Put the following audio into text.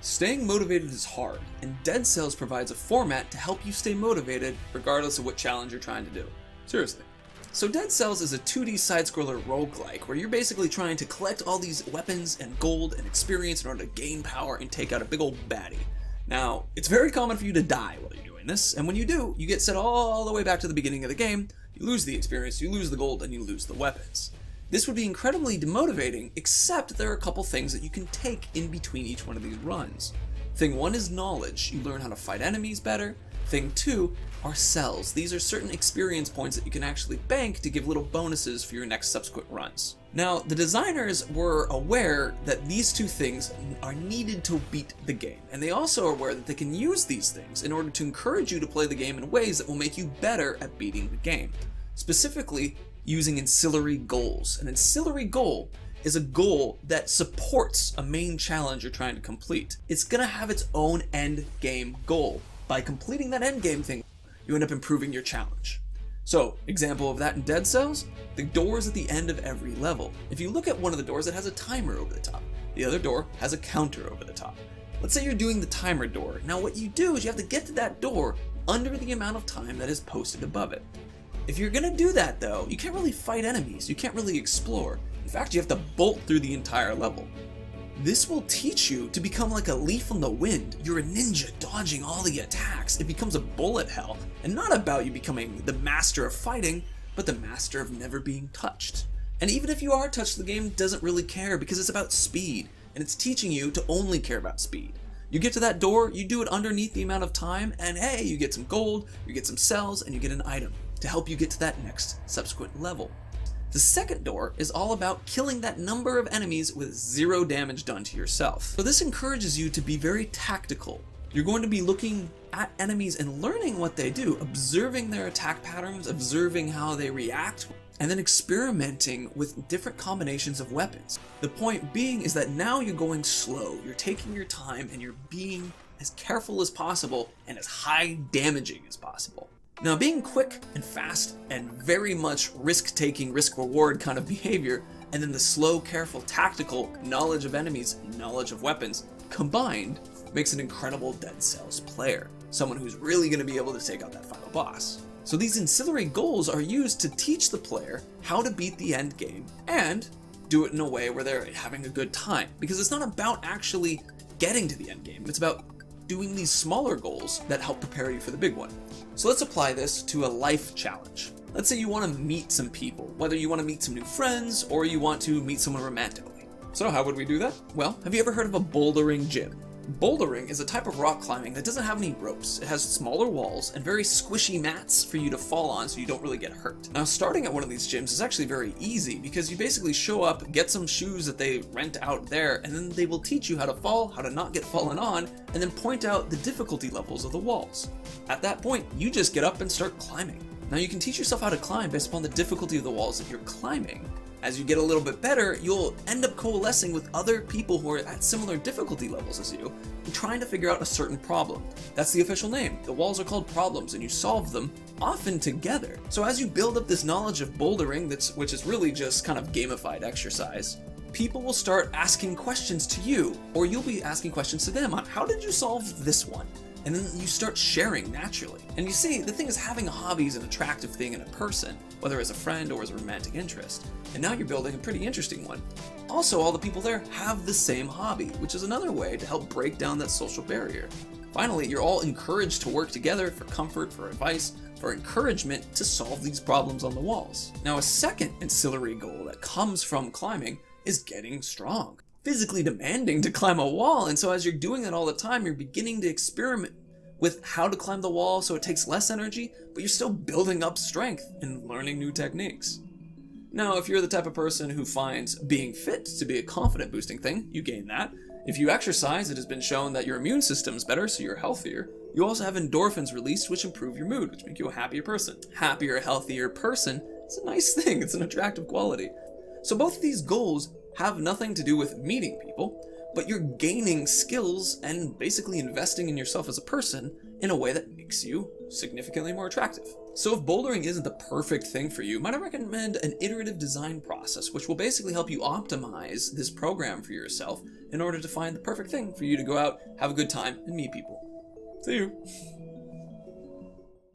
Staying motivated is hard, and Dead Cells provides a format to help you stay motivated regardless of what challenge you're trying to do. Seriously. So Dead Cells is a 2D side-scroller roguelike where you're basically trying to collect all these weapons and gold and experience in order to gain power and take out a big old baddie. Now, it's very common for you to die while you're doing this, and when you do, you get sent all the way back to the beginning of the game, you lose the experience, you lose the gold, and you lose the weapons. This would be incredibly demotivating, except there are a couple things that you can take in between each one of these runs. Thing 1 is knowledge. You learn how to fight enemies better. Thing 2 are cells. These are certain experience points that you can actually bank to give little bonuses for your next subsequent runs. Now, the designers were aware that these two things are needed to beat the game, and they also are aware that they can use these things in order to encourage you to play the game in ways that will make you better at beating the game. Specifically, using ancillary goals. An ancillary goal is a goal that supports a main challenge you're trying to complete. It's gonna have its own end game goal. By completing that end game thing, you end up improving your challenge. So, example of that in Dead Cells, the doors at the end of every level. If you look at one of the doors, it has a timer over the top. The other door has a counter over the top. Let's say you're doing the timer door. Now what you do is you have to get to that door under the amount of time that is posted above it. If you're gonna do that though, you can't really fight enemies, you can't really explore. In fact, you have to bolt through the entire level. This will teach you to become like a leaf on the wind. You're a ninja dodging all the attacks. It becomes a bullet hell, and not about you becoming the master of fighting, but the master of never being touched. And even if you are touched, the game doesn't really care because it's about speed, and it's teaching you to only care about speed. You get to that door, you do it underneath the amount of time, and hey, you get some gold, you get some cells, and you get an item to help you get to that next subsequent level. The second door is all about killing that number of enemies with 0 damage done to yourself. So this encourages you to be very tactical. You're going to be looking at enemies and learning what they do, observing their attack patterns, observing how they react, and then experimenting with different combinations of weapons. The point being is that now you're going slow, you're taking your time, and you're being as careful as possible and as high damaging as possible. Now, being quick and fast and very much risk-taking, risk-reward kind of behavior, and then the slow, careful, tactical knowledge of enemies, knowledge of weapons, combined makes an incredible Dead Cells player. Someone who's really going to be able to take out that final boss. So these ancillary goals are used to teach the player how to beat the end game and do it in a way where they're having a good time. Because it's not about actually getting to the end game, it's about doing these smaller goals that help prepare you for the big one. So let's apply this to a life challenge. Let's say you want to meet some people, whether you want to meet some new friends or you want to meet someone romantically. So how would we do that? Well, have you ever heard of a bouldering gym? Bouldering is a type of rock climbing that doesn't have any ropes. It has smaller walls and very squishy mats for you to fall on so you don't really get hurt. Now, starting at one of these gyms is actually very easy because you basically show up, get some shoes that they rent out there, and then they will teach you how to fall, how to not get fallen on, and then point out the difficulty levels of the walls. At that point, you just get up and start climbing. Now, you can teach yourself how to climb based upon the difficulty of the walls that you're climbing. As you get a little bit better, you'll end up coalescing with other people who are at similar difficulty levels as you and trying to figure out a certain problem. That's the official name. The walls are called problems and you solve them, often together. So as you build up this knowledge of bouldering, which is really just kind of gamified exercise, people will start asking questions to you, or you'll be asking questions to them on how did you solve this one? And then you start sharing naturally. And you see, the thing is, having a hobby is an attractive thing in a person, whether as a friend or as a romantic interest. And now you're building a pretty interesting one. Also, all the people there have the same hobby, which is another way to help break down that social barrier. Finally, you're all encouraged to work together for comfort, for advice, for encouragement to solve these problems on the walls. Now, a second ancillary goal that comes from climbing is getting strong. Physically demanding to climb a wall, and so as you're doing that all the time, you're beginning to experiment with how to climb the wall so it takes less energy, but you're still building up strength and learning new techniques. Now, if you're the type of person who finds being fit to be a confident boosting thing, you gain that. If you exercise, it has been shown that your immune system's better, so you're healthier. You also have endorphins released, which improve your mood, which make you a happier person. Happier, healthier person is a nice thing, it's an attractive quality. So both of these goals have nothing to do with meeting people, but you're gaining skills and basically investing in yourself as a person in a way that makes you significantly more attractive. So if bouldering isn't the perfect thing for you, might I recommend an iterative design process, which will basically help you optimize this program for yourself in order to find the perfect thing for you to go out, have a good time, and meet people. See you.